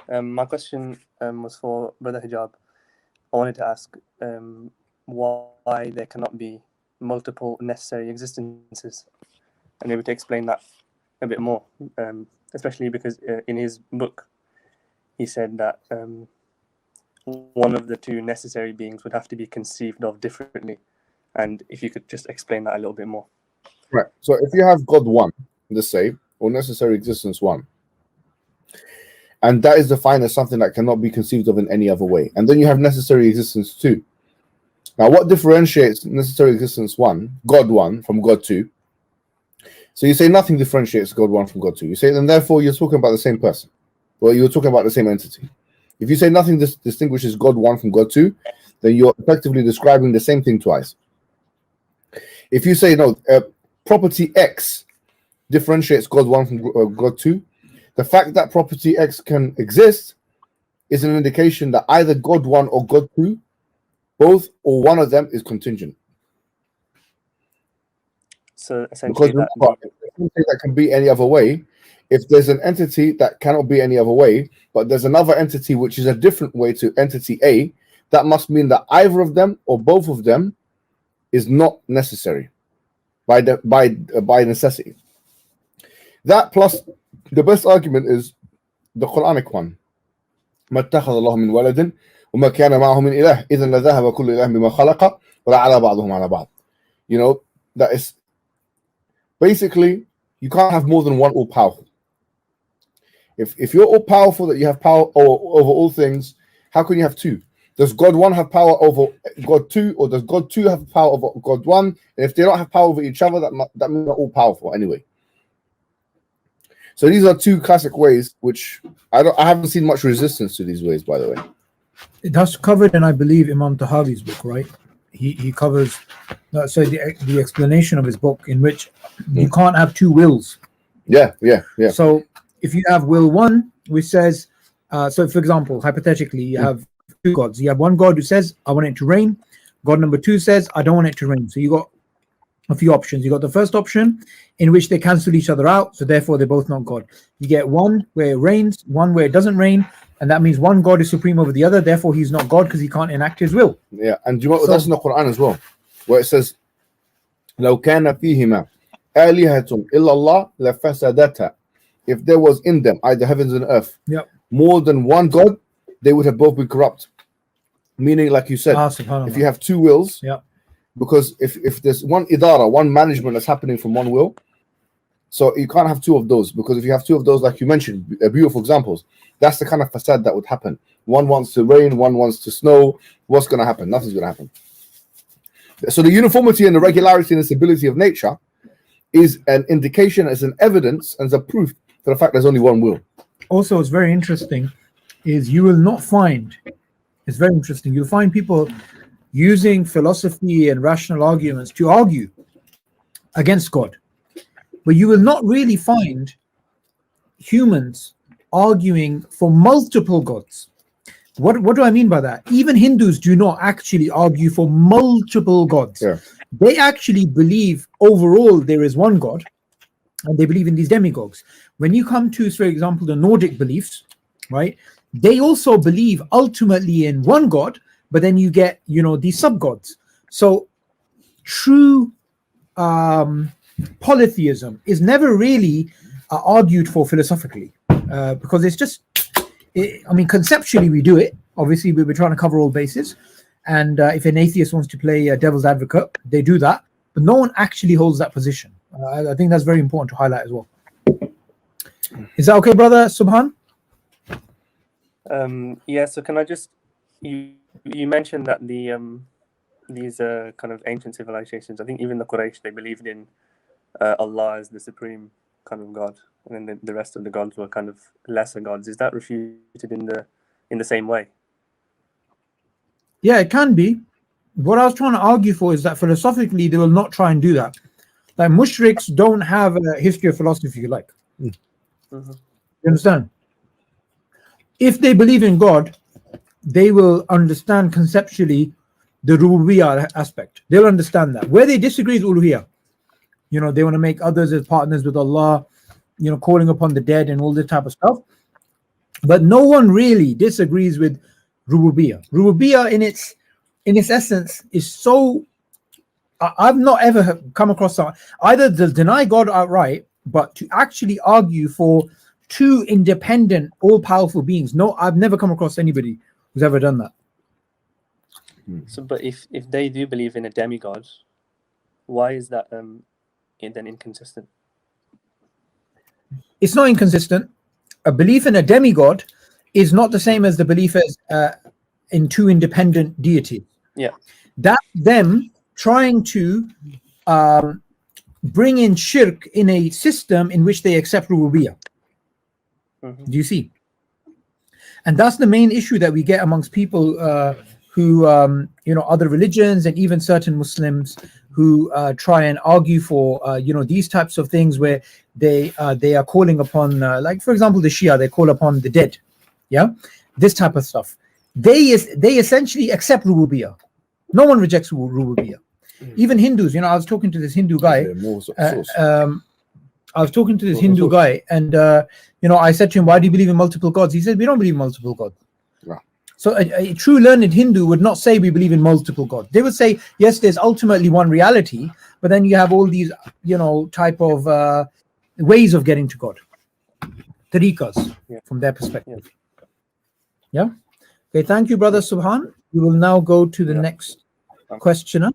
My question was for Brother Hijab. I wanted to ask why there cannot be multiple necessary existences, and maybe to explain that a bit more, especially because in his book he said that one of the two necessary beings would have to be conceived of differently, and if you could just explain that a little bit more. Right. So if you have God one, let's say, or necessary existence one, and that is defined as something that cannot be conceived of in any other way, and then you have necessary existence two. Now, what differentiates necessary existence one, God one, from God two? So you say nothing differentiates God one from God two. You say, and therefore you're talking about the same person. Well, you're talking about the same entity. If you say nothing distinguishes God one from God two, then you're effectively describing the same thing twice. If you say no, property X differentiates God one from God two, the fact that property X can exist is an indication that either God one or God two, both or one of them, is contingent. So essentially, because remember, if there's something that can be any other way, if there's an entity that cannot be any other way, but there's another entity which is a different way to entity A, that must mean that either of them or both of them is not necessary by necessity. That plus the best argument is the Quranic one. ما اتخذ الله من ولد وما كان معه من إله إذا لذهب كل إله بما خلق ولعلى بعضهم على بعض. You know, that is basically, you can't have more than one all-powerful. If you're all-powerful, that you have power over all things, how can you have two? Does God one have power over God two, or does God two have power over God one? And if they don't have power over each other, that means they're all-powerful anyway. So these are two classic ways, which I haven't seen much resistance to these ways, by the way. That's covered in, I believe, Imam Tahawi's book, right? He covers the explanation of his book, in which you can't have two wills. Yeah. So if you have will one, which says, so for example, hypothetically, you have two gods. You have one God who says, I want it to rain. God number two says, I don't want it to rain. So you got a few options. You got the first option, in which they cancel each other out, so therefore they're both not God. You get one where it rains, one where it doesn't rain, and that means one God is supreme over the other, therefore he's not God because he can't enact his will. Yeah, and you know, that's in the Quran as well, where it says, لو كان فيهما آلهة إلا الله لفسدتا. If there was in them, either heavens and earth, more than one God, they would have both been corrupt. Meaning, like you said, if you have two wills, because if there's one idara, one management that's happening from one will, so you can't have two of those, because if you have two of those, like you mentioned, beautiful examples, that's the kind of fasad that would happen. One wants to rain, one wants to snow. What's going to happen? Nothing's going to happen. So the uniformity and the regularity and the stability of nature is an indication, as an evidence, as a proof for the fact there's only one will. Also, what's very interesting is you will not find, it's very interesting, you'll find people using philosophy and rational arguments to argue against God. But you will not really find humans arguing for multiple gods. What do I mean by that? Even Hindus do not actually argue for multiple gods. Yeah. They actually believe overall there is one God, and they believe in these demigods. When you come to, for example, the Nordic beliefs, right, they also believe ultimately in one God, but then you get, these sub-gods. So true polytheism is never really argued for philosophically, because it's just, conceptually we do it. Obviously, we're trying to cover all bases. And if an atheist wants to play devil's advocate, they do that. But no one actually holds that position. I think that's very important to highlight as well. Is that okay, brother Subhan? Yeah, so can I just... You mentioned that these kind of ancient civilizations, I think even the Quraysh, they believed in Allah as the supreme kind of God, and then the rest of the gods were kind of lesser gods. Is that refuted in the same way? Yeah, it can be. What I was trying to argue for is that philosophically they will not try and do that. Like mushriks don't have a history of philosophy, if you like. Mm-hmm. You understand? If they believe in God, they will understand conceptually the rububiyyah aspect. They'll understand that. Where they disagree is uluhiyyah. They want to make others as partners with Allah, calling upon the dead and all this type of stuff. But no one really disagrees with Rububiyyah. Rububiyyah in its essence is so, I've not ever come across either to deny God outright, but to actually argue for two independent, all-powerful beings. No, I've never come across anybody who's ever done that. So, but if they do believe in a demigod, why is that then inconsistent? It's not inconsistent. A belief in a demigod is not the same as the belief as in two independent deities. Yeah, That's them trying to bring in shirk in a system in which they accept rububiyyah. Do you see? And that's the main issue that we get amongst people who, other religions and even certain Muslims who try and argue for, these types of things where they are calling upon, like for example, the Shia, they call upon the dead. Yeah, this type of stuff. They essentially accept rububiyyah. No one rejects rububiyyah. Even Hindus. I was talking to this Hindu guy. I was talking to this Hindu guy, and I said to him, "Why do you believe in multiple gods?" He said, "We don't believe in multiple gods." Wow. So a true learned Hindu would not say we believe in multiple gods. They would say, yes, there's ultimately one reality, but then you have all these, type of ways of getting to God, tariqas, from their perspective. Yeah. Okay. Thank you, brother Subhan. We will now go to the next questioner.